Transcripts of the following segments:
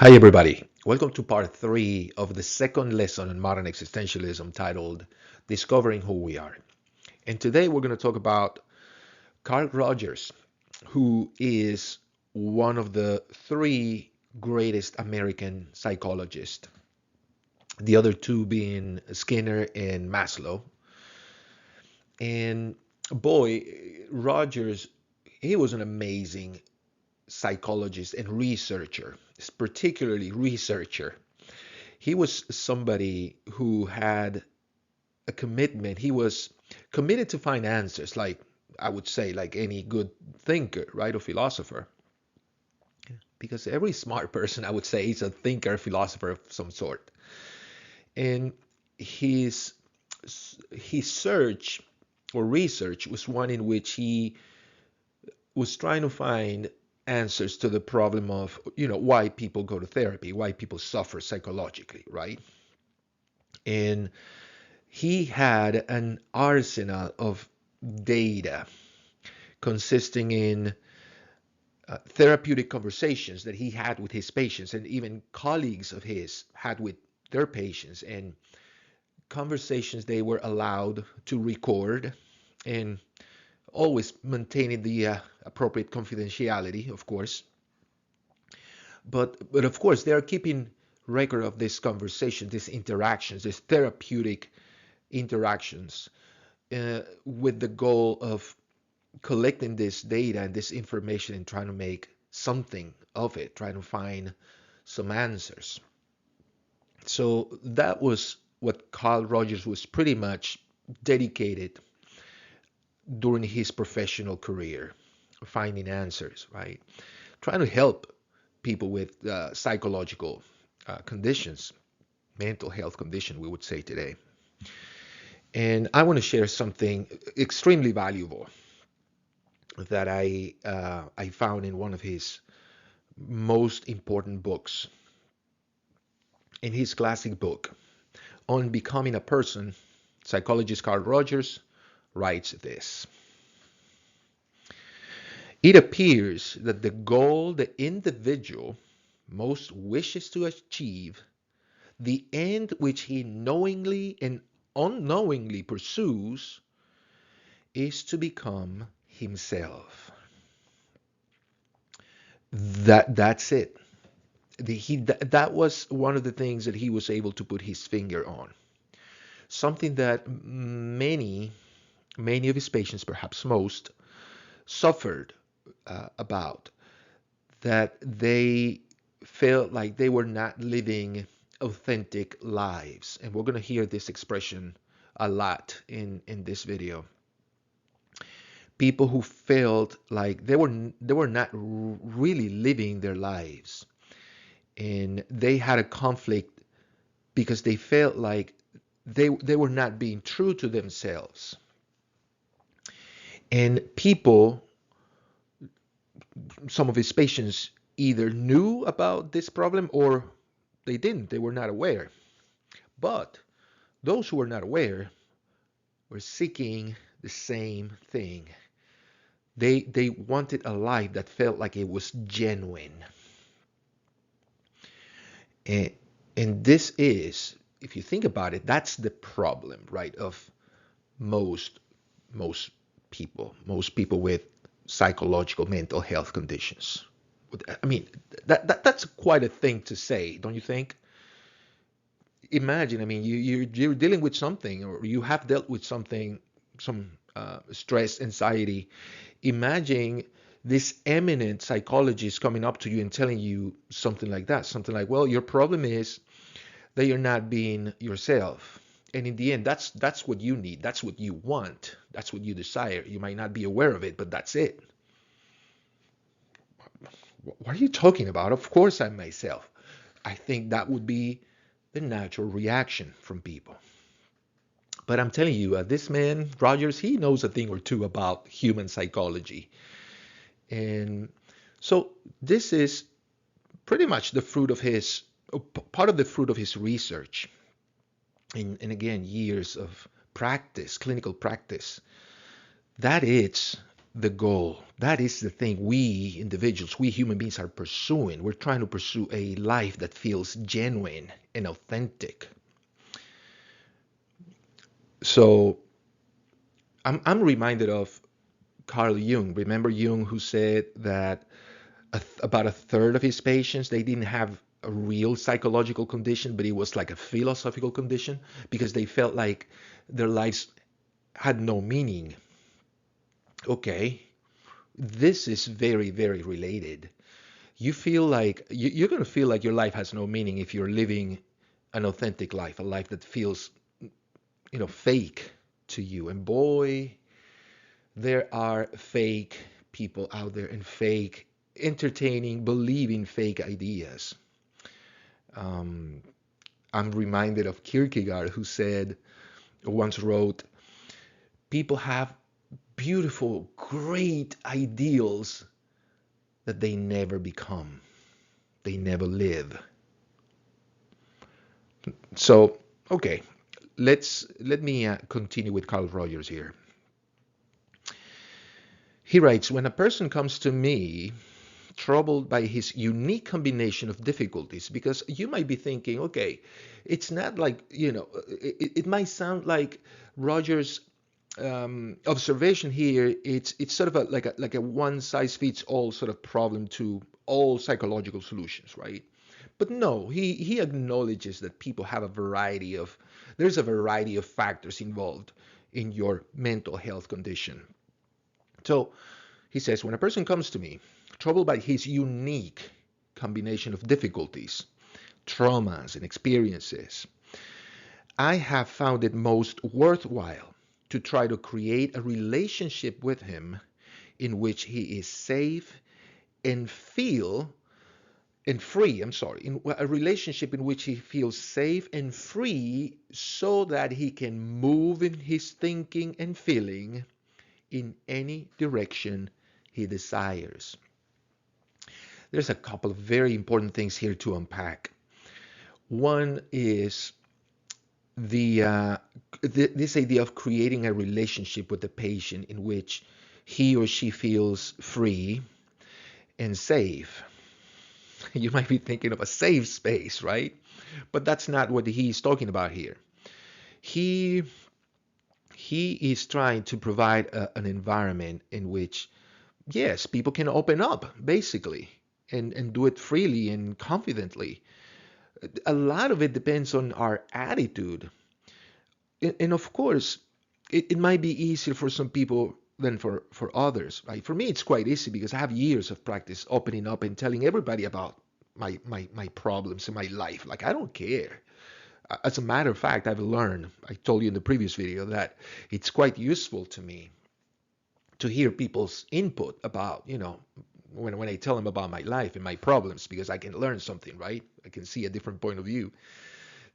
Hi, everybody. Welcome to part three of the second lesson on modern existentialism titled Discovering Who We Are. And today we're going to talk about Carl Rogers, who is one of the three greatest American psychologists, the other two being Skinner and Maslow. And boy, Rogers, he was an amazing psychologist and researcher, particularly researcher. He was somebody who had a commitment. He was committed to find answers, like I would say, like any good thinker, right, or philosopher. Because every smart person, I would say, is a thinker, philosopher of some sort. And his his search or research was one in which he was trying to find answers to the problem of, why people go to therapy, why people suffer psychologically, right? And he had an arsenal of data consisting in therapeutic conversations that he had with his patients and even colleagues of his had with their patients, and conversations they were allowed to record, and always maintaining the appropriate confidentiality, of course. But of course, they are keeping record of this conversation, these interactions, these therapeutic interactions, with the goal of collecting this data and this information and trying to make something of it, trying to find some answers. So that was what Carl Rogers was pretty much dedicated during his professional career, finding answers, right? Trying to help people with psychological conditions, mental health condition, we would say today. And I want to share something extremely valuable that I found in one of his most important books. In his classic book on becoming a person, psychologist Carl Rogers writes this: it appears that the goal the individual most wishes to achieve, the end which he knowingly and unknowingly pursues, is to become himself. That's it. That was one of the things that he was able to put his finger on. Something that many of his patients, perhaps most, suffered about, that they felt like they were not living authentic lives. And we're going to hear this expression a lot in this video. People who felt like they were not really living their lives, and they had a conflict because they felt like they were not being true to themselves. And people, some of his patients, either knew about this problem or they didn't, they were not aware. But those who were not aware were seeking the same thing. They wanted a life that felt like it was genuine. And, and this is, if you think about it, that's the problem, right, of most most most people with psychological mental health conditions. I mean, that's quite a thing to say, don't you think? Imagine, I mean, you're dealing with something, or you have dealt with something, some stress, anxiety. Imagine this eminent psychologist coming up to you and telling you something like that, something like, well, your problem is that you're not being yourself. And in the end, that's what you need. That's what you want. That's what you desire. You might not be aware of it, but that's it. What are you talking about? Of course I'm myself. I think that would be the natural reaction from people. But I'm telling you, this man, Rogers, he knows a thing or two about human psychology. And so this is pretty much the fruit of his, part of the fruit of his research. And again, years of practice, clinical practice. That is the goal. That is the thing we individuals, we human beings are pursuing. We're trying to pursue a life that feels genuine and authentic. So I'm reminded of Carl Jung. Remember Jung, who said that about a third of his patients, they didn't have a real psychological condition, but it was like a philosophical condition because they felt like their lives had no meaning. Okay, this is very, very related. You feel like you're going to feel like your life has no meaning if you're living an authentic life, a life that feels, fake to you. And boy, there are fake people out there and fake, entertaining, believing fake ideas. Um, I'm reminded of Kierkegaard, who said, once wrote, people have beautiful, great ideals that they never become, they never live. So, okay, let me continue with Carl Rogers here. He writes, when a person comes to me troubled by his unique combination of difficulties, because you might be thinking, okay, it's not like, it might sound like Rogers' observation here, it's sort of like a one size fits all sort of problem to all psychological solutions, right? But no, he acknowledges that people have there's a variety of factors involved in your mental health condition. So he says, when a person comes to me troubled by his unique combination of difficulties, traumas, and experiences, I have found it most worthwhile to try to create a relationship with him in which he is safe and feel and free, I'm sorry, in a relationship in which he feels safe and free so that he can move in his thinking and feeling in any direction he desires. There's a couple of very important things here to unpack. One is this idea of creating a relationship with the patient in which he or she feels free and safe. You might be thinking of a safe space, right? But that's not what he's talking about here. He he is trying to provide an environment in which, yes, people can open up, basically, and do it freely and confidently. A lot of it depends on our attitude. And of course, it might be easier for some people than for others, right? For me, it's quite easy because I have years of practice opening up and telling everybody about my problems in my life. Like, I don't care. As a matter of fact, I've learned, I told you in the previous video, that it's quite useful to me to hear people's input about, when I tell them about my life and my problems, because I can learn something, right? I can see a different point of view.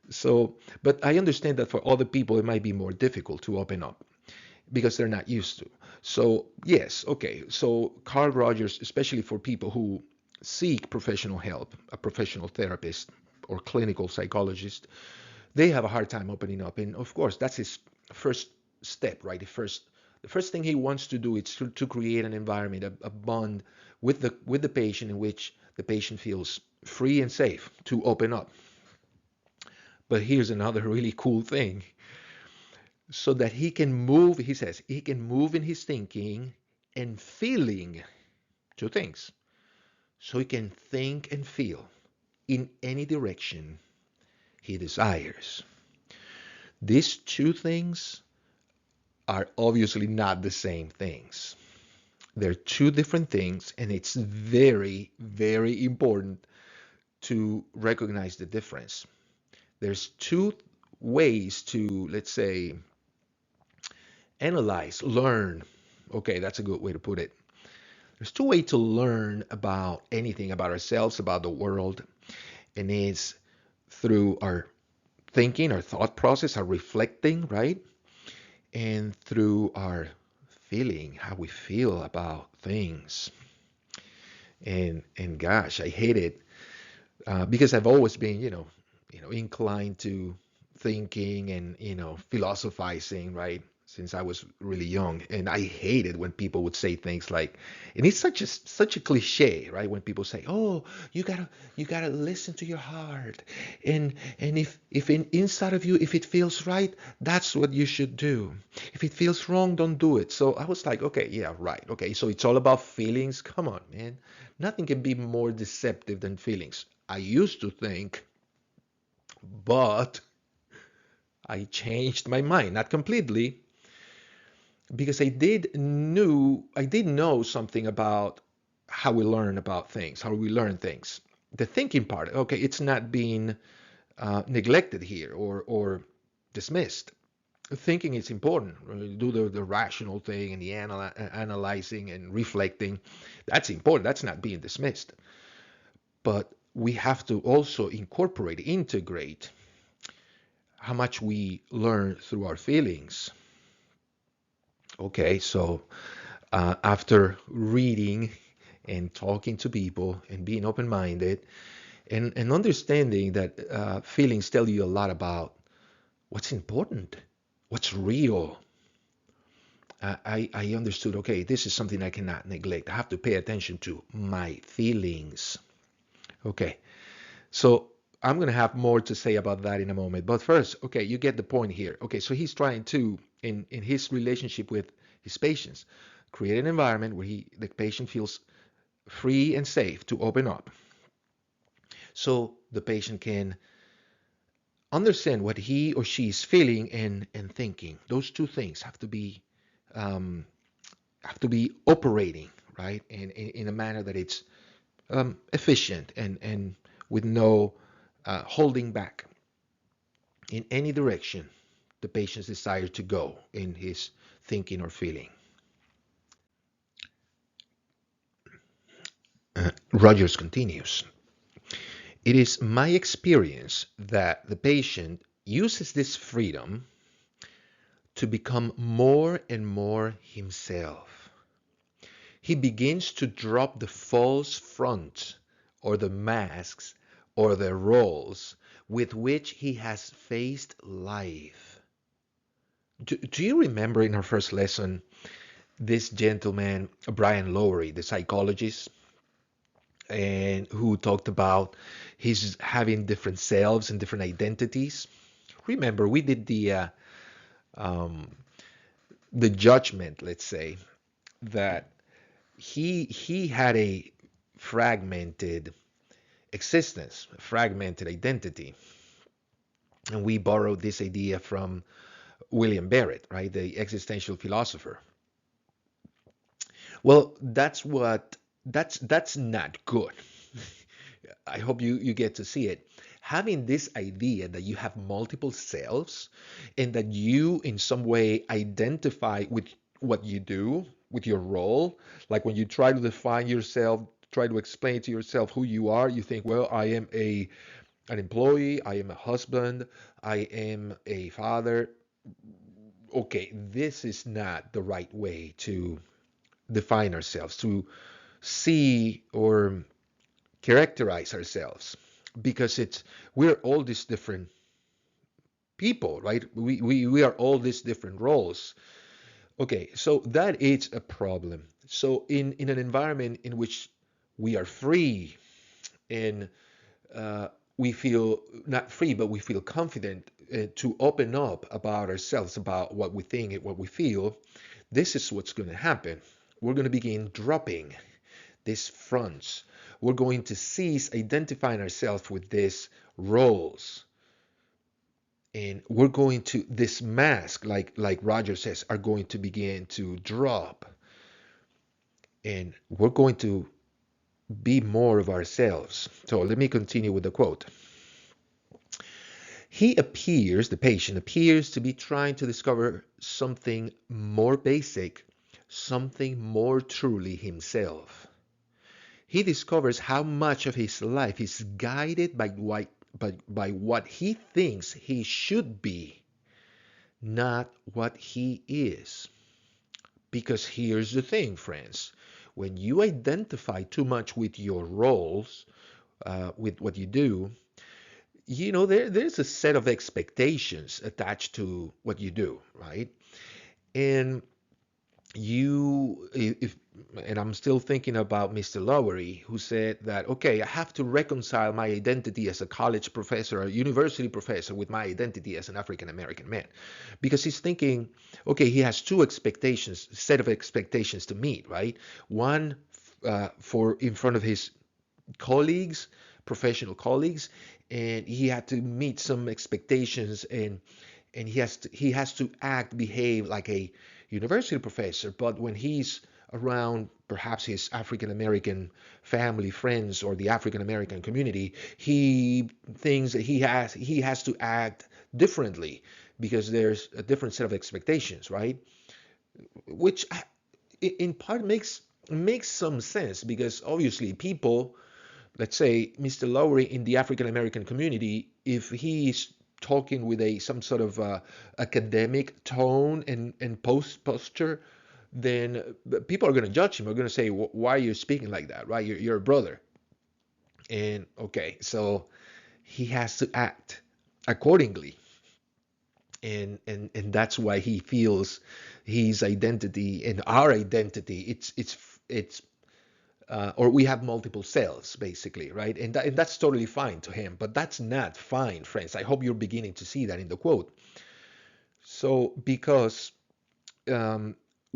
So, but I understand that for other people, it might be more difficult to open up because they're not used to. So, yes, okay. So, Carl Rogers, especially for people who seek professional help, a professional therapist or clinical psychologist, they have a hard time opening up. And of course, that's his first step, right? The first thing he wants to do is to create an environment, a bond with the patient in which the patient feels free and safe to open up. But here's another really cool thing. So that he can move, he says, he can move in his thinking and feeling, two things. So he can think and feel in any direction he desires. These two things are obviously not the same things. They're two different things, and it's very, very important to recognize the difference. There's two ways to, let's say, analyze, learn. Okay, that's a good way to put it. There's two ways to learn about anything, about ourselves, about the world, and it's through our thinking, our thought process, our reflecting, right? And through our feeling, how we feel about things. And gosh, I hate it because I've always been, inclined to thinking and philosophizing, right? since I was really young, and I hated when people would say things like, and it's such a cliche, right? When people say, "Oh, you gotta listen to your heart, and if inside of you, if it feels right, that's what you should do. If it feels wrong, don't do it." So I was like, okay, yeah, right, okay. So it's all about feelings. Come on, man. Nothing can be more deceptive than feelings. I used to think, but I changed my mind, not completely, because I did know something about how we learn about things, how we learn things. The thinking part, okay, it's not being neglected here or dismissed. Thinking is important. Do the rational thing and the analyzing and reflecting. That's important. That's not being dismissed. But we have to also integrate how much we learn through our feelings. Okay, so after reading and talking to people and being open-minded and understanding that feelings tell you a lot about what's important, what's real. I understood, okay, this is something I cannot neglect. I have to pay attention to my feelings. Okay, so I'm going to have more to say about that in a moment. But first, okay, you get the point here. Okay, so he's trying to, in his relationship with his patients, create an environment where the patient feels free and safe to open up. So the patient can understand what he or she is feeling and thinking. Those two things um, have to be operating, right, in a manner that it's efficient and with no holding back in any direction the patient's desire to go in his thinking or feeling. Rogers continues. It is my experience that the patient uses this freedom to become more and more himself. He begins to drop the false front or the masks or the roles with which he has faced life. Do you remember in our first lesson this gentleman, Brian Lowery, the psychologist, and who talked about his having different selves and different identities? Remember, we did um, the judgment, let's say, that he had a fragmented existence, a fragmented identity. And we borrowed this idea from William Barrett, right, the existential philosopher. Well, that's not good. I hope you get to see it. Having this idea that you have multiple selves and that you in some way identify with what you do, with your role, like when you try to define yourself, try to explain to yourself who you are, you think, well, I am an employee, I am a husband, I am a father. Okay, this is not the right way to define ourselves, to see or characterize ourselves, because we're all these different people, right? We are all these different roles. Okay, so that is a problem. So in an environment in which we are free and uh, we feel not free, but we feel confident to open up about ourselves, about what we think and what we feel, this is what's going to happen. We're going to begin dropping these fronts. We're going to cease identifying ourselves with these roles. And we're going to, this mask, like Roger says, are going to begin to drop. And we're going to be more of ourselves. So let me continue with the quote. The patient appears to be trying to discover something more basic, something more truly himself. He discovers how much of his life is guided by what he thinks he should be, not what he is. Because here's the thing, friends. When you identify too much with your roles, with what you do, there's a set of expectations attached to what you do, right? And if and I'm still thinking about Mr. Lowery, who said that, okay, I have to reconcile my identity as a college professor, a university professor, with my identity as an African American man, because he's thinking, okay, he has two expectations, set of expectations to meet, right? One, for in front of his colleagues, professional colleagues, and he had to meet some expectations, and he has to act, behave like a university professor. But when he's around perhaps his African American family, friends, or the African American community, he thinks that he has to act differently because there's a different set of expectations, right? Which in part makes some sense, because obviously people, let's say Mr. Lowry in the African American community, if he's talking with a some sort of academic tone and posture, then people are going to judge him. Are going to say, "Why are you speaking like that? Right? You're a brother." And okay, so he has to act accordingly, and that's why he feels his identity and our identity. It's or we have multiple cells, basically, right? And that's totally fine to him, but that's not fine, friends. I hope you're beginning to see that in the quote. So, because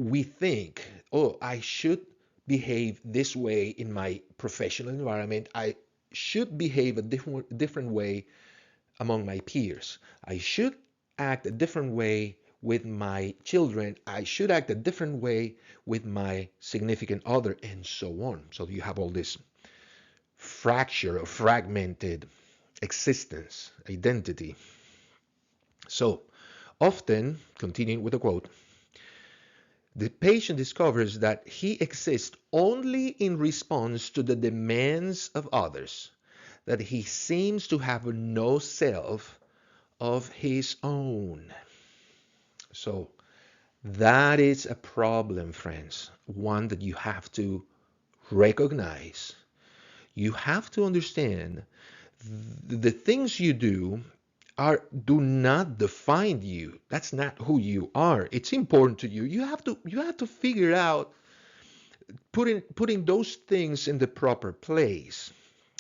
we think, oh, I should behave this way in my professional environment, I should behave a different way among my peers. I should act a different way with my children. I should act a different way with my significant other, and so on. So you have all this fracture or fragmented existence, identity. So often, continuing with the quote, the patient discovers that he exists only in response to the demands of others, that he seems to have no self of his own. So that is a problem, friends, one that you have to recognize. You have to understand the things you do not define you. That's not who you are. It's important to you. You have to figure out putting those things in the proper place,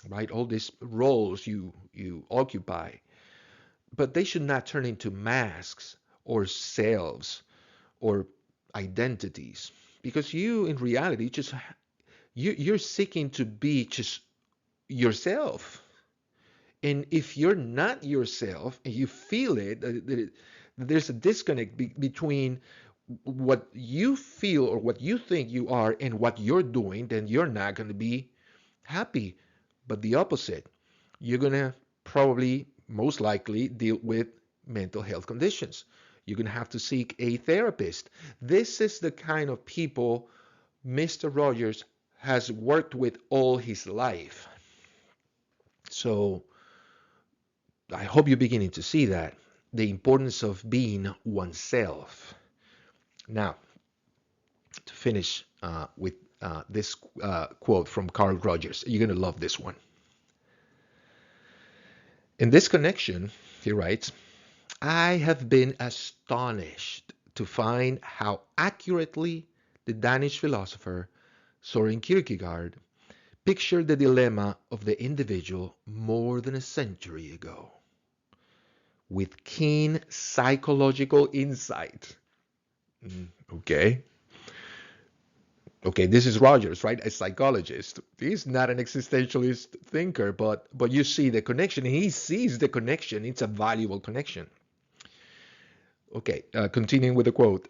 right? All these roles you occupy, but they should not turn into masks or selves or identities, because you in reality just you're seeking to be just yourself. And if you're not yourself and you feel it, there's a disconnect between what you feel or what you think you are and what you're doing, then you're not going to be happy. But the opposite, you're going to probably most likely deal with mental health conditions. You're going to have to seek a therapist. This is the kind of people Mr. Rogers has worked with all his life. So I hope you're beginning to see that, the importance of being oneself. Now, to finish with this quote from Carl Rogers, you're going to love this one. In this connection, he writes, I have been astonished to find how accurately the Danish philosopher Soren Kierkegaard pictured the dilemma of the individual more than a century ago, with keen psychological insight. Okay. Okay, this is Rogers, right? A psychologist. He's not an existentialist thinker, but you see the connection. He sees the connection. It's a valuable connection. Okay, continuing with the quote.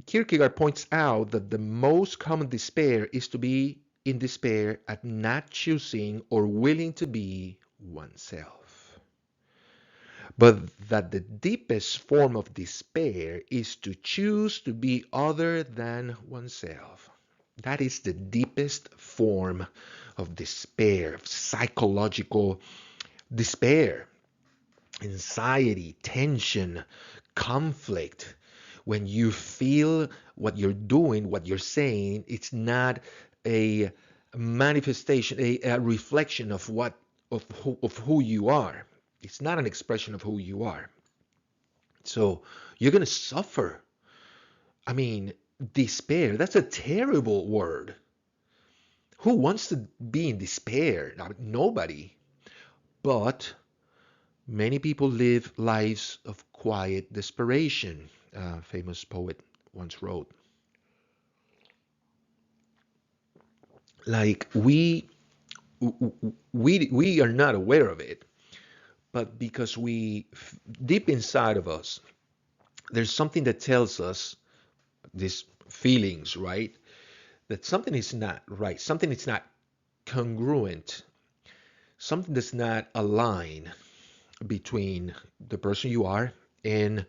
Kierkegaard points out that the most common despair is to be in despair at not choosing or willing to be oneself. But that the deepest form of despair is to choose to be other than oneself. That is the deepest form of despair, of psychological despair, anxiety, tension, conflict. When you feel what you're doing, what you're saying, it's not a manifestation, a reflection of who you are. It's not an expression of who you are. So you're going to suffer I mean, despair, that's a terrible word. Who wants to be in despair? Nobody. But many people live lives of quiet desperation. A famous poet once wrote. Like we are not aware of it, but because deep inside of us, there's something that tells us these feelings, right? That something is not right, something is not congruent, something does not align between the person you are and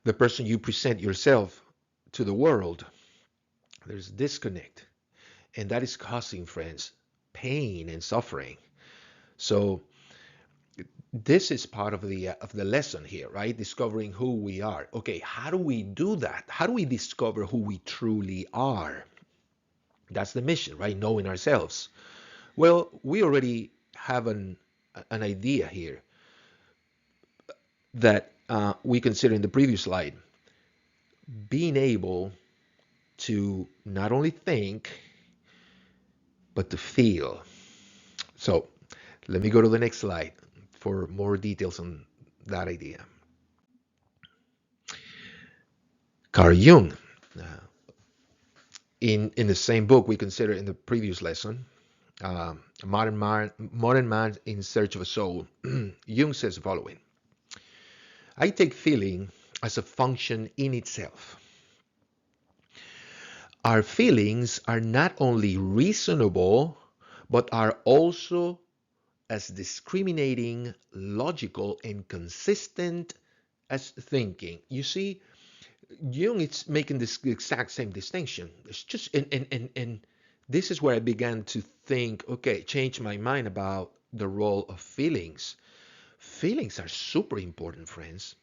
the person you present yourself to the world. There's disconnect, and that is causing, friends, pain and suffering. So this is part of the lesson here, right? Discovering who we are. Okay, how do we do that? How do we discover who we truly are? That's the mission, right? Knowing ourselves. Well, we already have an idea here that we considered in the previous slide. Being able to not only think, but to feel. So let me go to the next slide for more details on that idea. Carl Jung, uh, in the same book we considered in the previous lesson, Modern Man in Search of a Soul, Jung says the following: I take feeling as a function in itself. Our feelings are not only reasonable, but are also as discriminating, logical, and consistent as thinking. You see, Jung is making this exact same distinction. It's just, and this is where I began to think, okay, change my mind about the role of feelings. Feelings are super important, friends.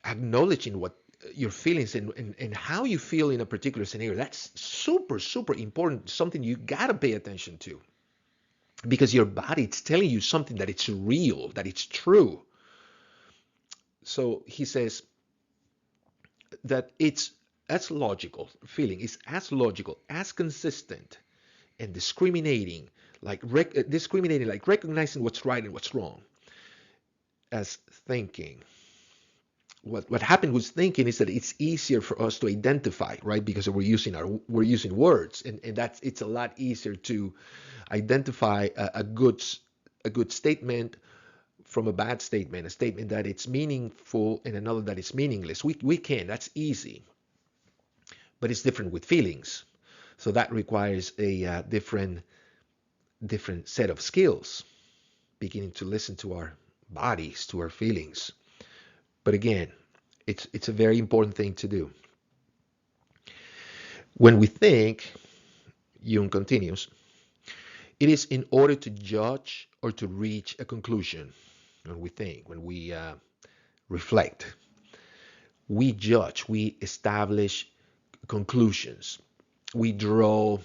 Acknowledging what your feelings and how you feel in a particular scenario, that's super, super important. Something you got to pay attention to because your body, it's telling you something that it's real, that it's true. So he says that it's as logical, feeling is as logical, as consistent, and discriminating, like recognizing what's right and what's wrong, as thinking. What happened with thinking is that it's easier for us to identify, right? Because we're using words, and that's it's a lot easier to identify a good statement from a bad statement, a statement that it's meaningful and another that is meaningless. We can, that's easy, but it's different with feelings. So that requires a different set of skills, beginning to listen to our bodies, to our feelings. But again, it's a very important thing to do. When we think, Jung continues, it is in order to judge or to reach a conclusion. When we think, when we reflect, we judge, we establish conclusions, we draw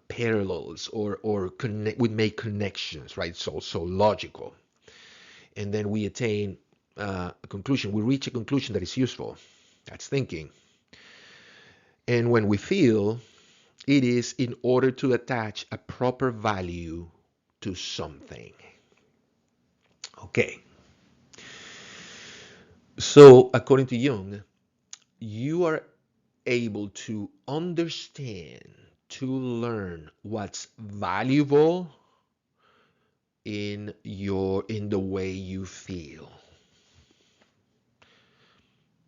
parallels or connect, we make connections, right? It's also logical. And then we attain a conclusion. We reach a conclusion that is useful. That's thinking. And when we feel, it is in order to attach a proper value to something. Okay. So, according to Jung, you are able to understand, to learn what's valuable in the way you feel.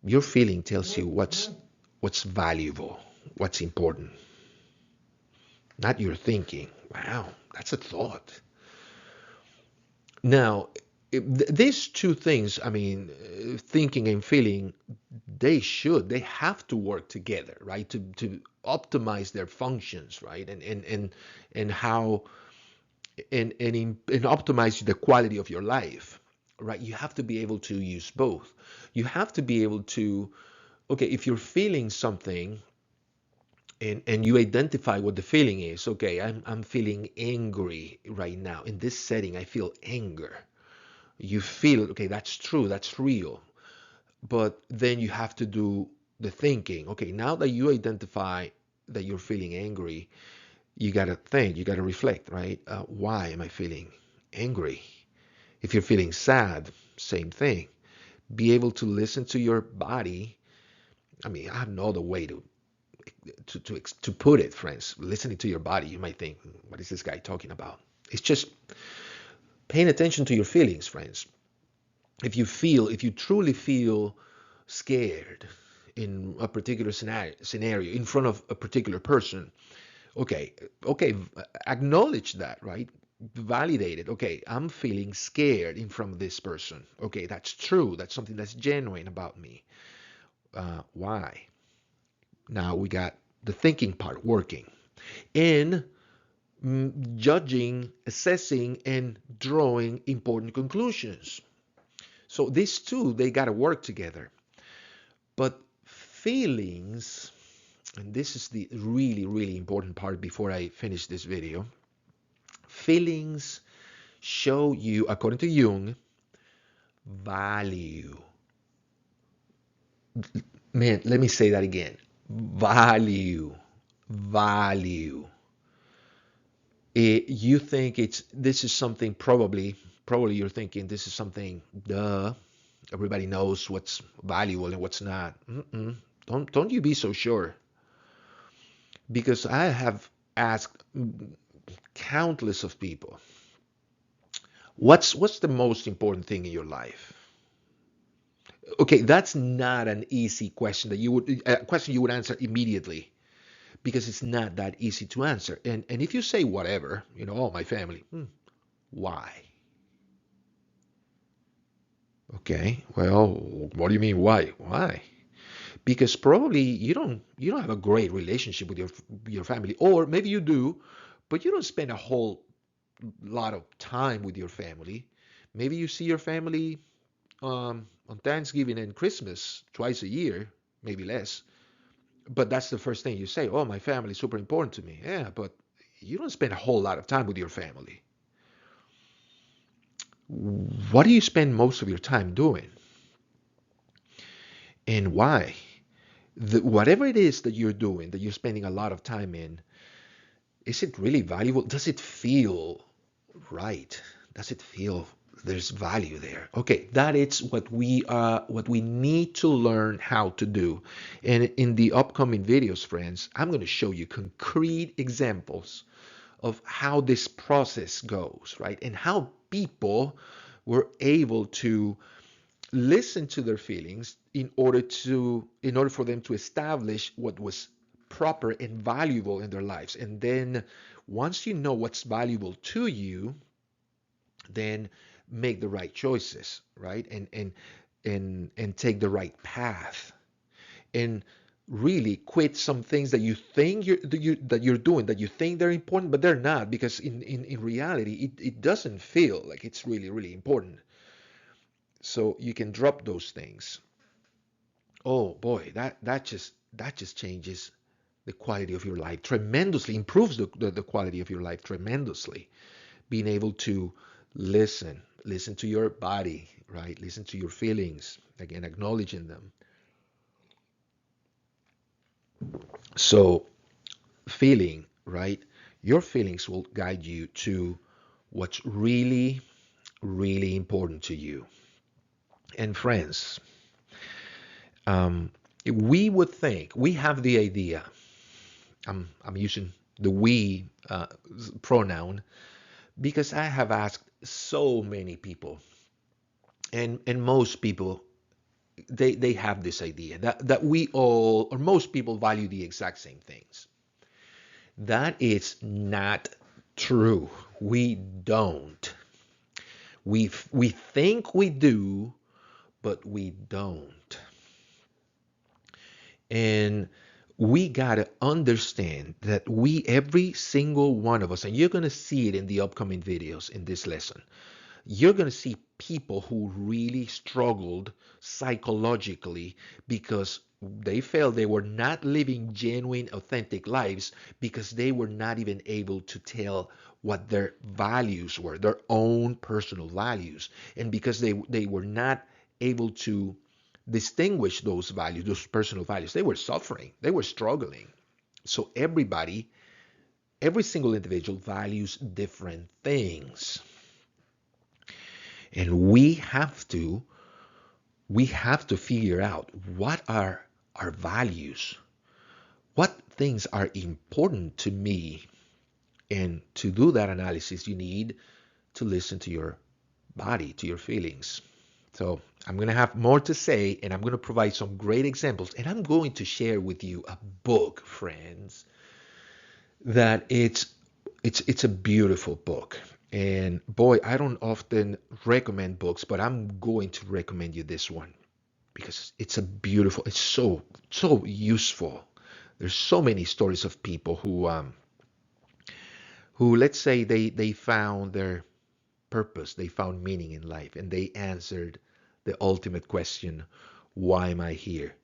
Your feeling tells you what's valuable, what's important. Not your thinking. Wow, that's a thought. Now, these two things, I mean, thinking and feeling, they have to work together, right? To optimize their functions, right? And how and optimize the quality of your life, right? You have to be able to use both. You have to be able to, okay, if you're feeling something and you identify what the feeling is, okay, I'm feeling angry right now. In this setting, I feel anger. You feel, okay, that's true, that's real. But then you have to do the thinking. Okay, now that you identify that you're feeling angry, you got to think, you got to reflect, right? Why am I feeling angry? If you're feeling sad, same thing. Be able to listen to your body. I mean, I have no other way to put it, friends. Listening to your body, you might think, what is this guy talking about? It's just paying attention to your feelings, friends. If you truly feel scared in a particular scenario in front of a particular person, okay, okay, acknowledge that, right? Validate it. Okay, I'm feeling scared in front of this person. Okay, that's true. That's something that's genuine about me. Why? Now we got the thinking part working. In judging, assessing, and drawing important conclusions. So these two, they got to work together. But feelings, and this is the really, really important part before I finish this video, feelings show you, according to Jung, value. Man, let me say that again. Value. Value. You think this is something probably you're thinking this is something, duh, everybody knows what's valuable and what's not. Don't you be so sure. Because I have asked countless of people, what's the most important thing in your life? Okay, that's not an easy question that you would a question you would answer immediately, because it's not that easy to answer. And if you say whatever, oh, my family, why? Okay, well, what do you mean why? Why? Because probably you don't have a great relationship with your family, or maybe you do, but you don't spend a whole lot of time with your family. Maybe you see your family on Thanksgiving and Christmas twice a year, maybe less. But that's the first thing you say. Oh, my family is super important to me. Yeah, but you don't spend a whole lot of time with your family. What do you spend most of your time doing? And why? Whatever it is that you're doing, that you're spending a lot of time in, is it really valuable? Does it feel right? Does it feel there's value there? Okay, that is what we need to learn how to do. And in the upcoming videos, friends, I'm going to show you concrete examples of how this process goes, right? And how people were able to listen to their feelings in order for them to establish what was proper and valuable in their lives. And then once you know what's valuable to you, then make the right choices, right? And take the right path, and really quit some things that you think you're doing, that you think they're important, but they're not, because in reality it doesn't feel like it's really, really important. So you can drop those things. Oh boy, that just changes the quality of your life tremendously, improves the quality of your life tremendously. Being able to listen to your body, right? Listen to your feelings, again, acknowledging them. So feeling, right? Your feelings will guide you to what's really, really important to you. And friends, we would think, we have the idea, I'm using the we pronoun, because I have asked so many people, and most people, they have this idea that we all, or most people, value the exact same things. That is not true. We don't. We think we do, but we don't. And we gotta understand that every single one of us, and you're gonna see it in the upcoming videos in this lesson, you're going to see people who really struggled psychologically because they felt they were not living genuine, authentic lives, because they were not even able to tell what their values were, their own personal values. And because they were not able to distinguish those values, those personal values. They were suffering, they were struggling. So everybody, every single individual values different things. And we have to figure out what are our values, what things are important to me. And to do that analysis, you need to listen to your body, to your feelings. So I'm going to have more to say, and I'm going to provide some great examples, and I'm going to share with you a book, friends, that it's a beautiful book. And boy, I don't often recommend books, but I'm going to recommend you this one because it's a beautiful, it's so useful. There's so many stories of people who let's say they found their purpose, they found meaning in life, and they answered the ultimate question, why am I here?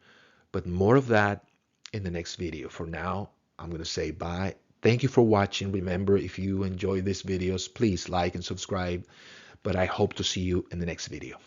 But more of that in the next video. For now, I'm going to say bye. Thank you for watching. Remember, if you enjoy these videos, please like and subscribe. But I hope to see you in the next video.